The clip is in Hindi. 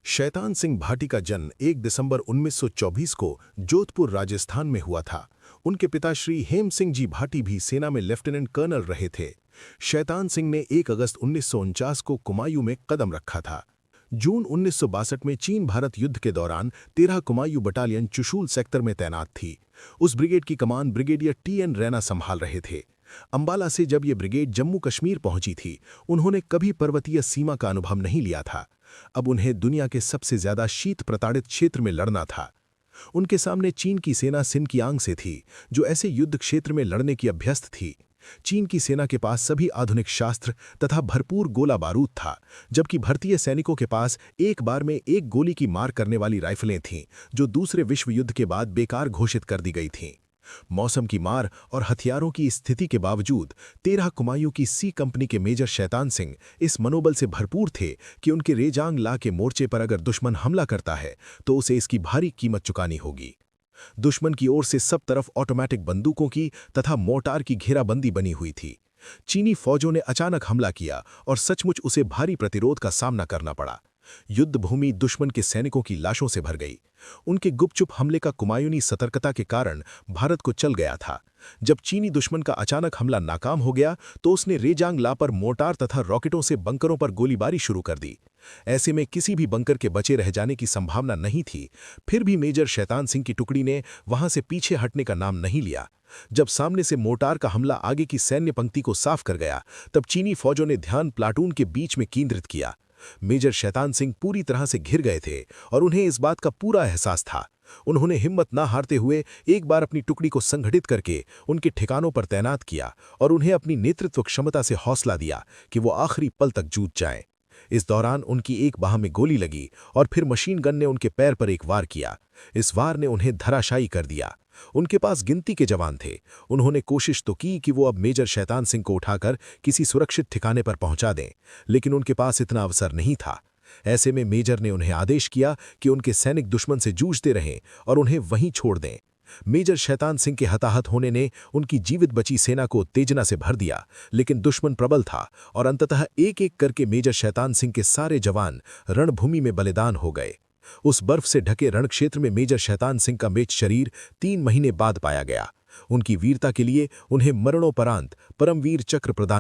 शैतान सिंह भाटी का जन्म 1 दिसंबर 1924 को जोधपुर राजस्थान में हुआ था। उनके पिता श्री हेम सिंह जी भाटी भी सेना में लेफ्टिनेंट कर्नल रहे थे। शैतान सिंह ने 1 अगस्त 1949 को कुमायूं में कदम रखा था। जून 1962 में चीन भारत युद्ध के दौरान 13 कुमायूं बटालियन चुशूल सेक्टर में तैनात थी। उस ब्रिगेड की कमान ब्रिगेडियर टी.एन. रैना संभाल रहे थे। अंबाला से जब ये ब्रिगेड जम्मू कश्मीर पहुंची थी, उन्होंने कभी पर्वतीय सीमा का अनुभव नहीं लिया था। अब उन्हें दुनिया के सबसे ज्यादा शीत प्रताड़ित क्षेत्र में लड़ना था। उनके सामने चीन की सेना सिनकियांग से थी, जो ऐसे युद्ध क्षेत्र में लड़ने की अभ्यस्त थी। चीन की सेना के पास सभी आधुनिक शास्त्र तथा भरपूर गोला बारूद था, जबकि भारतीय सैनिकों के पास एक बार में एक गोली की मार करने वाली राइफलें थीं, जो दूसरे विश्व युद्ध के बाद बेकार घोषित कर दी गई थीं। मौसम की मार और हथियारों की स्थिति के बावजूद 13 कुमायूं की सी कंपनी के मेजर शैतान सिंह इस मनोबल से भरपूर थे कि उनके रेजांग ला के मोर्चे पर अगर दुश्मन हमला करता है तो उसे इसकी भारी कीमत चुकानी होगी। दुश्मन की ओर से सब तरफ ऑटोमेटिक बंदूकों की तथा मोर्टार की घेराबंदी बनी हुई थी। चीनी फौजों ने अचानक हमला किया और सचमुच उसे भारी प्रतिरोध का सामना करना पड़ा। युद्ध भूमि दुश्मन के सैनिकों की लाशों से भर गई। उनके गुपचुप हमले का कुमायूनी सतर्कता के कारण भारत को चल गया था। जब चीनी दुश्मन का अचानक हमला नाकाम हो गया तो उसने रेजांग ला पर मोर्टार तथा रॉकेटों से बंकरों पर गोलीबारी शुरू कर दी। ऐसे में किसी भी बंकर के बचे रह जाने की संभावना नहीं थी। फिर भी मेजर शैतान सिंह की टुकड़ी ने वहां से पीछे हटने का नाम नहीं लिया। जब सामने से मोर्टार का हमला आगे की सैन्य पंक्ति को साफ कर गया, तब चीनी फौजों ने ध्यान प्लाटून के बीच में केंद्रित किया। मेजर शैतान सिंह पूरी तरह से घिर गए थे और उन्हें इस बात का पूरा एहसास था। उन्होंने हिम्मत ना हारते हुए एक बार अपनी टुकड़ी को संगठित करके उनके ठिकानों पर तैनात किया और उन्हें अपनी नेतृत्व क्षमता से हौसला दिया कि वो आखिरी पल तक जूझ जाएं। इस दौरान उनकी एक बाह में गोली लगी और फिर मशीन गन ने उनके पैर पर एक वार किया। इस वार ने उन्हें धराशायी कर दिया। उनके पास गिनती के जवान थे। उन्होंने कोशिश तो की कि वो अब मेजर शैतान सिंह को उठाकर किसी सुरक्षित ठिकाने पर पहुंचा दें, लेकिन उनके पास इतना अवसर नहीं था। ऐसे में मेजर ने उन्हें आदेश किया कि उनके सैनिक दुश्मन से जूझते रहें और उन्हें वहीं छोड़ दें। मेजर शैतान सिंह के हताहत होने ने उनकी जीवित बची सेना को उत्तेजना से भर दिया, लेकिन दुश्मन प्रबल था और अंततः एक-एक करके मेजर शैतान सिंह के सारे जवान रणभूमि में बलिदान हो गए। उस बर्फ से ढके रणक्षेत्र में मेजर शैतान सिंह का मृत शरीर 3 महीने बाद पाया गया। उनकी वीरता के लिए उन्हें मरणोपरांत परमवीर चक्र प्रदान